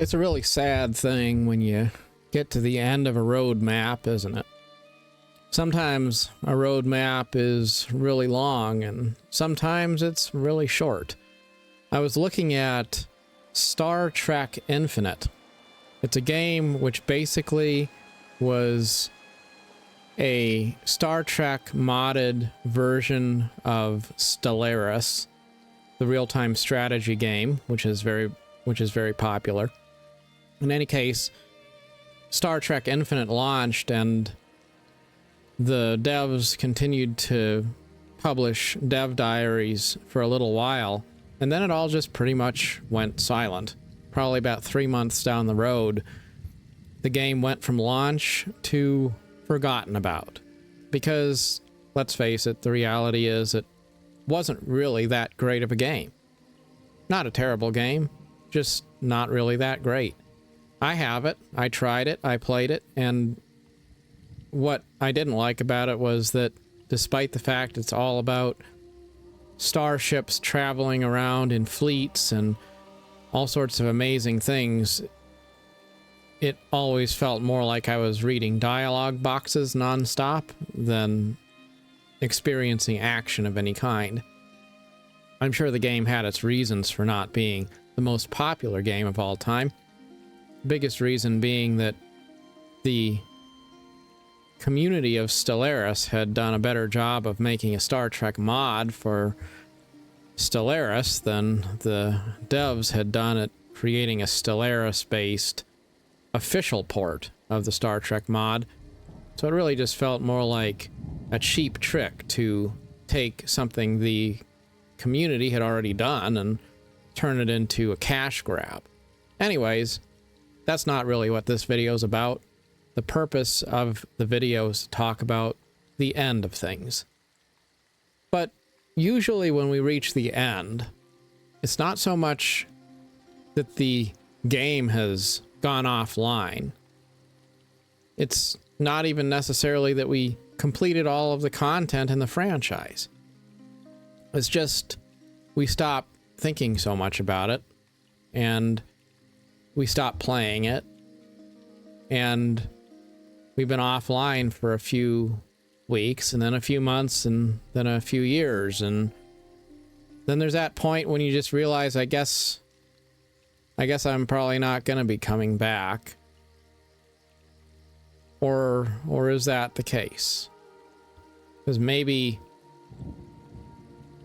It's a really sad thing when you get to the end of a road map, isn't it? Sometimes a road map is really long and sometimes it's really short. I was looking at Star Trek Infinite. It's a game which basically was a Star Trek modded version of Stellaris, the real-time strategy game, which is very popular. In any case, Star Trek Infinite launched and the devs continued to publish dev diaries for a little while, and then it all just pretty much went silent. Probably about 3 months down the road, the game went from launch to forgotten about. Because, let's face it, the reality is it wasn't really that great of a game. Not a terrible game, just not really that great. I have it, I tried it, I played it, and what I didn't like about it was that despite the fact it's all about starships traveling around in fleets and all sorts of amazing things, it always felt more like I was reading dialogue boxes nonstop than experiencing action of any kind. I'm sure the game had its reasons for not being the most popular game of all time. Biggest reason being that the community of Stellaris had done a better job of making a Star Trek mod for Stellaris than the devs had done at creating a Stellaris-based official port of the Star Trek mod. So it really just felt more like a cheap trick to take something the community had already done and turn it into a cash grab. Anyways, that's not really what this video is about. The purpose of the video is to talk about the end of things. But usually when we reach the end, it's not so much that the game has gone offline. It's not even necessarily that we completed all of the content in the franchise. It's just we stop thinking so much about it, and we stop playing it, and we've been offline for a few weeks, and then a few months, and then a few years, and then there's that point when you just realize, I guess I'm probably not going to be coming back. Or is that the case? Because maybe,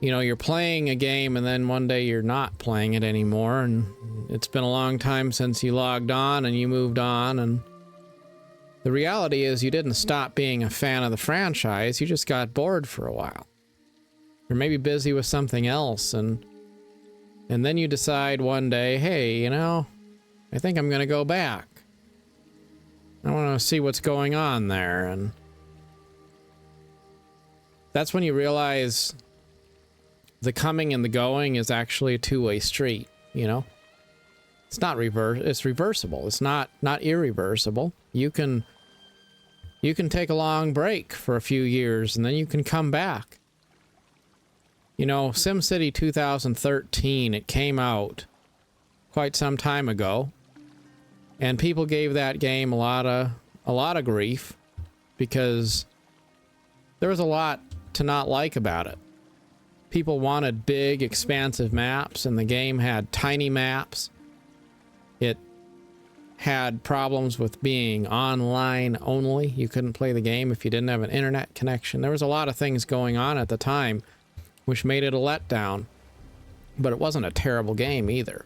you know, you're playing a game and then one day you're not playing it anymore, and it's been a long time since you logged on and you moved on, and the reality is you didn't stop being a fan of the franchise, you just got bored for a while. You're maybe busy with something else, and then you decide one day, hey, you know, I think I'm going to go back. I want to see what's going on there, and that's when you realize the coming and the going is actually a two-way street, you know? It's not it's reversible. It's not irreversible. You can take a long break for a few years and then you can come back. You know, SimCity 2013, it came out quite some time ago, and people gave that game a lot of grief because there was a lot to not like about it. People wanted big, expansive maps, and the game had tiny maps. It had problems with being online only. You couldn't play the game if you didn't have an internet connection. There was a lot of things going on at the time which made it a letdown. But it wasn't a terrible game either.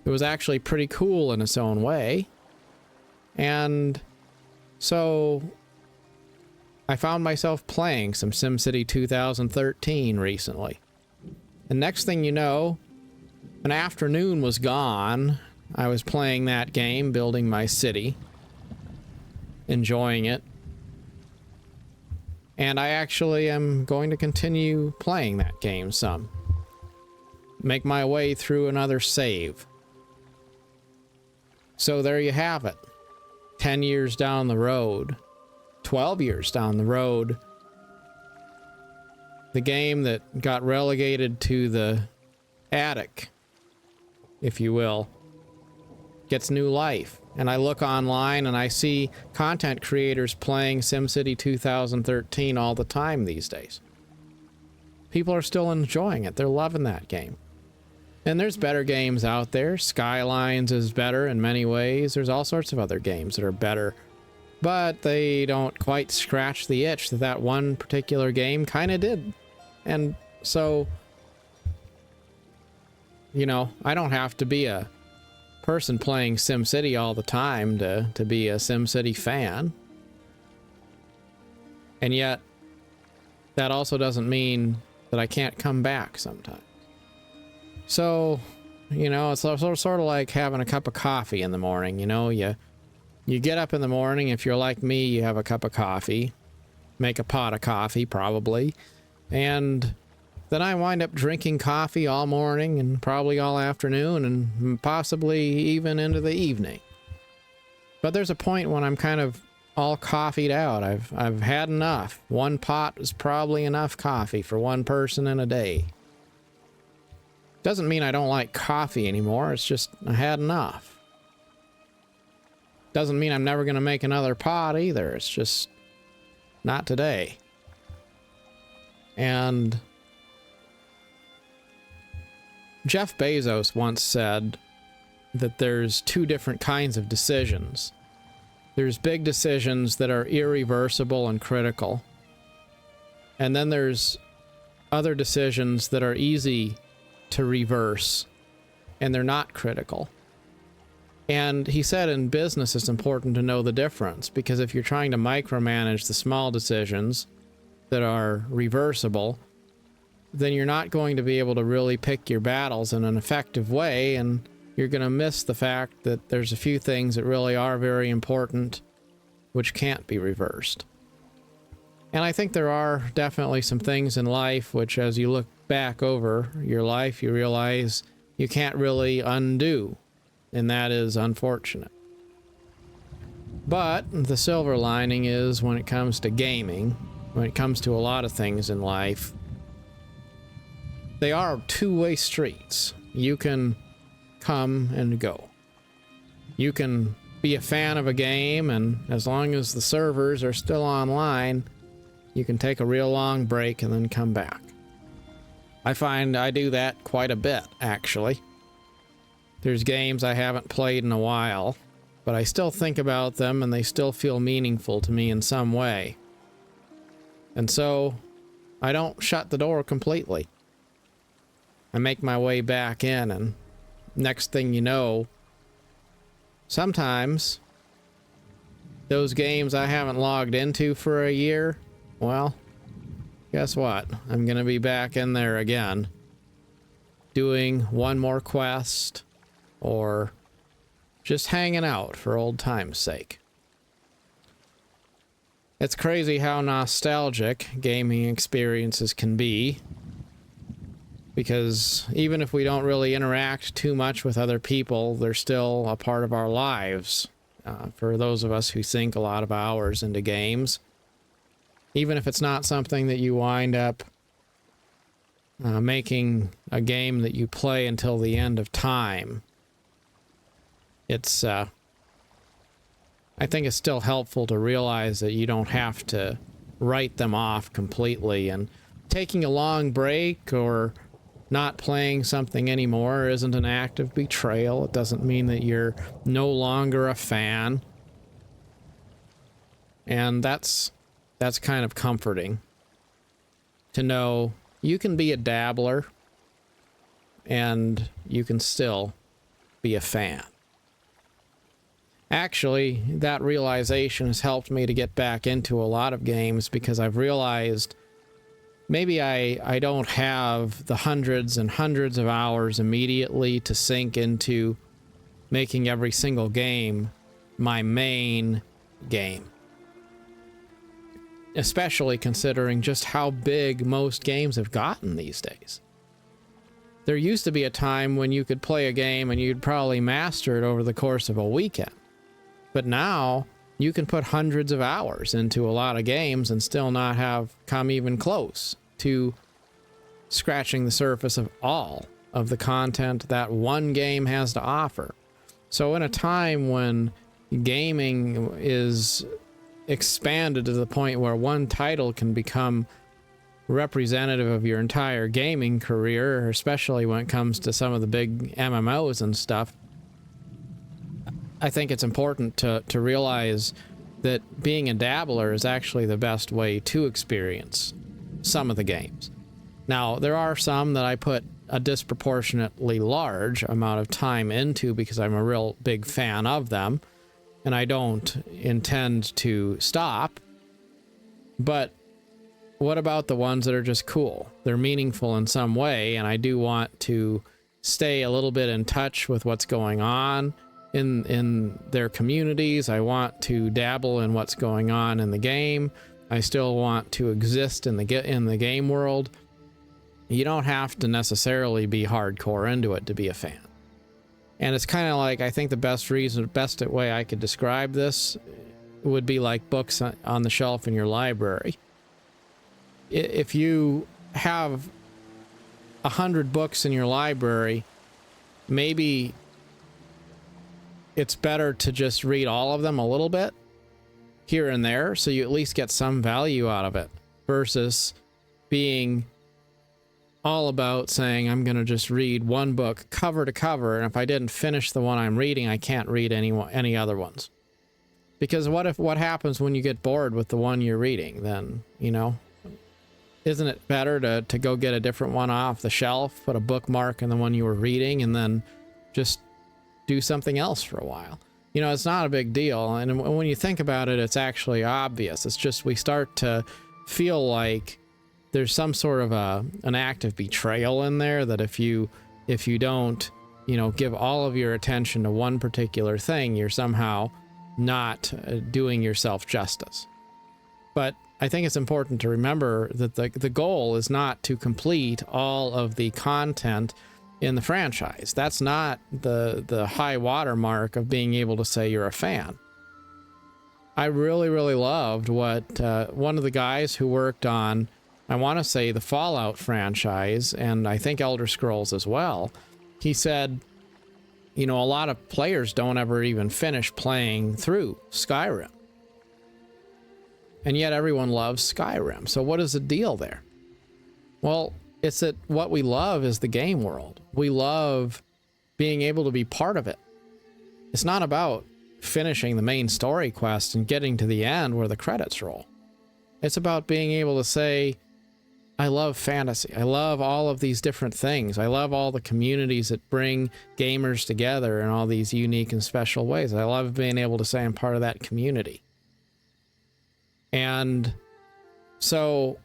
It was actually pretty cool in its own way. And so I found myself playing some SimCity 2013 recently. And next thing you know, an afternoon was gone. I was playing that game, building my city, enjoying it. And I actually am going to continue playing that game some. Make my way through another save. So there you have it. 10 years down the road, 12 years down the road, the game that got relegated to the attic, if you will, gets new life. And I look online and I see content creators playing SimCity 2013 all the time these days. People are still enjoying it. They're loving that game. And there's better games out there. Skylines is better in many ways. There's all sorts of other games that are better. But they don't quite scratch the itch that that one particular game kind of did. And so, you know, I don't have to be a person playing SimCity all the time to be a SimCity fan. And yet, that also doesn't mean that I can't come back sometimes. So, you know, it's sort of like having a cup of coffee in the morning. You know, you get up in the morning. If you're like me, you have a cup of coffee, make a pot of coffee probably, and then I wind up drinking coffee all morning and probably all afternoon and possibly even into the evening. But there's a point when I'm kind of all coffeeed out. I've had enough. One pot is probably enough coffee for one person in a day. Doesn't mean I don't like coffee anymore. It's just I had enough. Doesn't mean I'm never going to make another pot either. It's just not today. And Jeff Bezos once said that there's two different kinds of decisions. There's big decisions that are irreversible and critical. And then there's other decisions that are easy to reverse and they're not critical. And he said in business it's important to know the difference, because if you're trying to micromanage the small decisions that are reversible, then you're not going to be able to really pick your battles in an effective way, and you're going to miss the fact that there's a few things that really are very important which can't be reversed. And I think there are definitely some things in life which, as you look back over your life, you realize you can't really undo, and that is unfortunate. But the silver lining is, when it comes to gaming, when it comes to a lot of things in life, they are two-way streets. You can come and go. You can be a fan of a game, and as long as the servers are still online, you can take a real long break and then come back. I find I do that quite a bit, actually. There's games I haven't played in a while, but I still think about them and they still feel meaningful to me in some way. And so, I don't shut the door completely. I make my way back in, and next thing you know, sometimes those games I haven't logged into for a year, well, guess what? I'm going to be back in there again, doing one more quest, or just hanging out for old time's sake. It's crazy how nostalgic gaming experiences can be, because even if we don't really interact too much with other people, they're still a part of our lives. For those of us who sink a lot of hours into games, even if it's not something that you wind up making a game that you play until the end of time, it's I think it's still helpful to realize that you don't have to write them off completely, and taking a long break or not playing something anymore isn't an act of betrayal. It doesn't mean that you're no longer a fan. And that's kind of comforting to know you can be a dabbler and you can still be a fan. Actually, that realization has helped me to get back into a lot of games, because I've realized maybe I don't have the hundreds and hundreds of hours immediately to sink into making every single game my main game. Especially considering just how big most games have gotten these days. There used to be a time when you could play a game and you'd probably master it over the course of a weekend. But now, you can put hundreds of hours into a lot of games and still not have come even close to scratching the surface of all of the content that one game has to offer. So in a time when gaming is expanded to the point where one title can become representative of your entire gaming career, especially when it comes to some of the big MMOs and stuff, I think it's important to realize that being a dabbler is actually the best way to experience some of the games. Now, there are some that I put a disproportionately large amount of time into because I'm a real big fan of them, and I don't intend to stop. But what about the ones that are just cool? They're meaningful in some way, and I do want to stay a little bit in touch with what's going on in their communities. I want to dabble in what's going on in the game. I still want to exist in the game world. You don't have to necessarily be hardcore into it to be a fan. And it's kind of like, I think the best way I could describe this would be like books on the shelf in your library. If you have 100 books in your library, maybe it's better to just read all of them a little bit here and there, so you at least get some value out of it, versus being all about saying, I'm going to just read one book cover to cover, and if I didn't finish the one I'm reading, I can't read any other ones. Because what happens when you get bored with the one you're reading? Then, isn't it better to go get a different one off the shelf, put a bookmark in the one you were reading, and then just do something else for a while? It's not a big deal. And when you think about it, it's actually obvious. It's just we start to feel like there's some sort of an act of betrayal in there, that if you don't, give all of your attention to one particular thing, you're somehow not doing yourself justice. But I think it's important to remember that the goal is not to complete all of the content in the franchise. That's not the high watermark of being able to say you're a fan. I really, really loved what one of the guys who worked on, I want to say, the Fallout franchise, and I think Elder Scrolls as well, he said, a lot of players don't ever even finish playing through Skyrim. And yet everyone loves Skyrim. So what is the deal there? Well, it's that what we love is the game world. We love being able to be part of it. It's not about finishing the main story quest and getting to the end where the credits roll. It's about being able to say, I love fantasy. I love all of these different things. I love all the communities that bring gamers together in all these unique and special ways. I love being able to say I'm part of that community. And so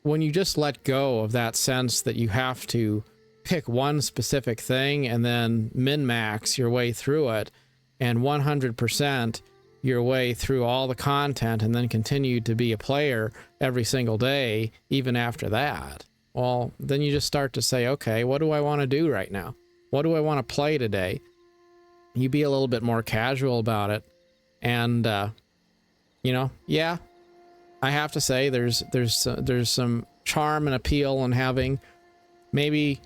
when you just let go of that sense that you have to pick one specific thing and then min-max your way through it and 100% your way through all the content and then continue to be a player every single day, even after that, well, then you just start to say, okay, what do I want to do right now? What do I want to play today? You be a little bit more casual about it. And, yeah, I have to say there's some charm and appeal in having maybe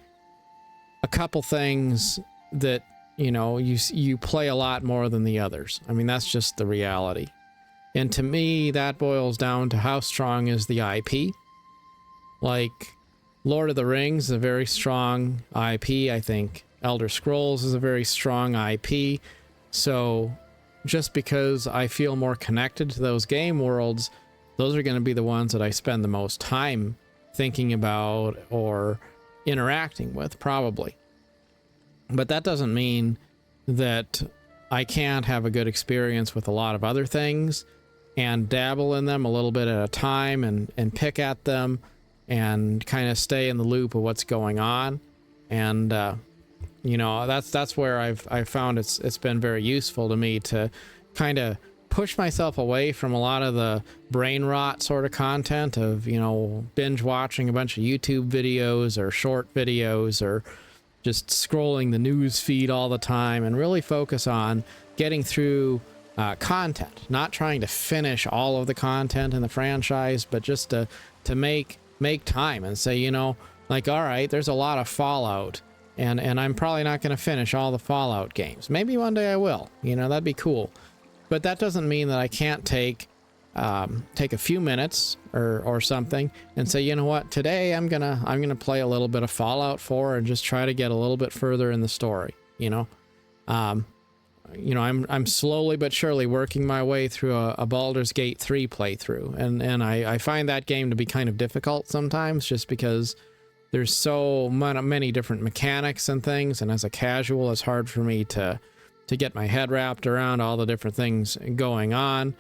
a couple things that, you play a lot more than the others. I mean, that's just the reality. And to me, that boils down to how strong is the IP. Like, Lord of the Rings is a very strong IP. I think Elder Scrolls is a very strong IP. So just because I feel more connected to those game worlds, those are going to be the ones that I spend the most time thinking about or interacting with, probably. But that doesn't mean that I can't have a good experience with a lot of other things and dabble in them a little bit at a time and pick at them and kind of stay in the loop of what's going on. And, that's where I've found it's been very useful to me to kind of push myself away from a lot of the brain rot sort of content of, binge watching a bunch of YouTube videos or short videos or just scrolling the news feed all the time, and really focus on getting through content, not trying to finish all of the content in the franchise, but just to make time and say, all right, there's a lot of Fallout And I'm probably not going to finish all the Fallout games. Maybe one day I will. You know, that'd be cool. But that doesn't mean that I can't take a few minutes or something and say, you know what, today I'm gonna play a little bit of Fallout 4 and just try to get a little bit further in the story. You know, I'm slowly but surely working my way through a Baldur's Gate 3 playthrough, and I find that game to be kind of difficult sometimes, just because there's so many different mechanics and things, and as a casual, it's hard for me to get my head wrapped around all the different things going on,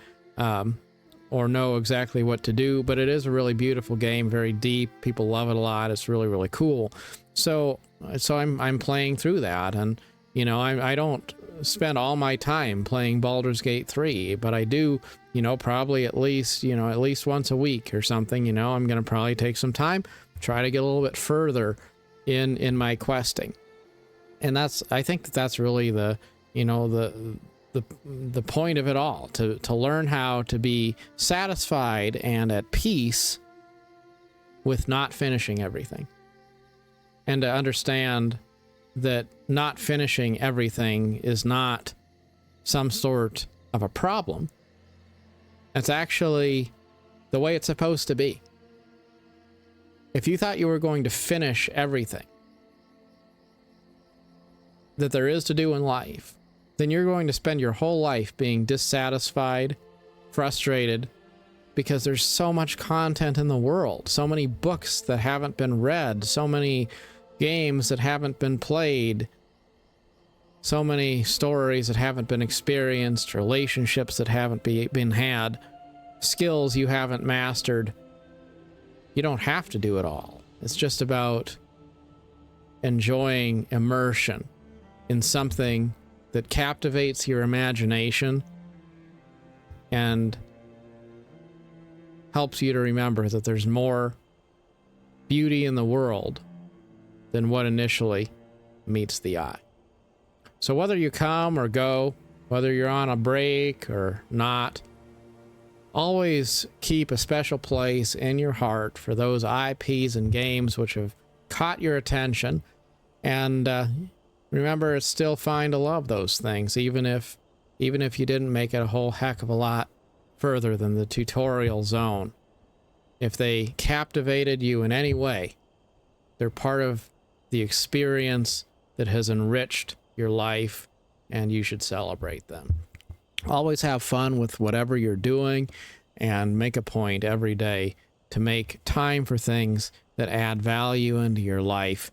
or know exactly what to do. But it is a really beautiful game, very deep. People love it a lot. It's really, really cool. So I'm playing through that, and you know, I don't spend all my time playing Baldur's Gate 3, but I do, you know, probably at least once a week or something. You know, I'm gonna probably take some time, try to get a little bit further in my questing. And I think that's really the point of it all, to learn how to be satisfied and at peace with not finishing everything, and to understand that not finishing everything is not some sort of a problem. It's actually the way it's supposed to be. If you thought you were going to finish everything that there is to do in life, then you're going to spend your whole life being dissatisfied, frustrated, because there's so much content in the world, so many books that haven't been read, so many games that haven't been played, so many stories that haven't been experienced, relationships that haven't been had, skills you haven't mastered. You don't have to do it all. It's just about enjoying immersion in something that captivates your imagination and helps you to remember that there's more beauty in the world than what initially meets the eye. So whether you come or go, whether you're on a break or not, always keep a special place in your heart for those IPs and games which have caught your attention, and remember, it's still fine to love those things, even if you didn't make it a whole heck of a lot further than the tutorial zone. If they captivated you in any way, they're part of the experience that has enriched your life, and you should celebrate them. Always have fun with whatever you're doing, and make a point every day to make time for things that add value into your life,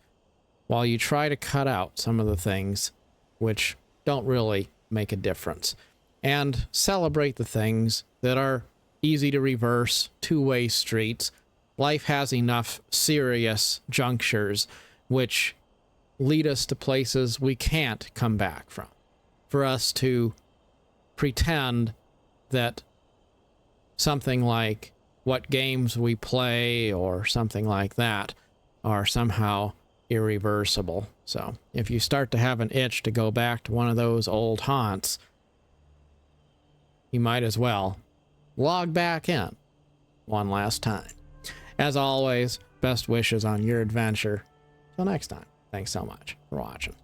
while you try to cut out some of the things which don't really make a difference. And celebrate the things that are easy to reverse, two-way streets. Life has enough serious junctures which lead us to places we can't come back from, for us to pretend that something like what games we play or something like that are somehow irreversible. So if you start to have an itch to go back to one of those old haunts, you might as well log back in one last time. As always, best wishes on your adventure. Till next time, thanks so much for watching.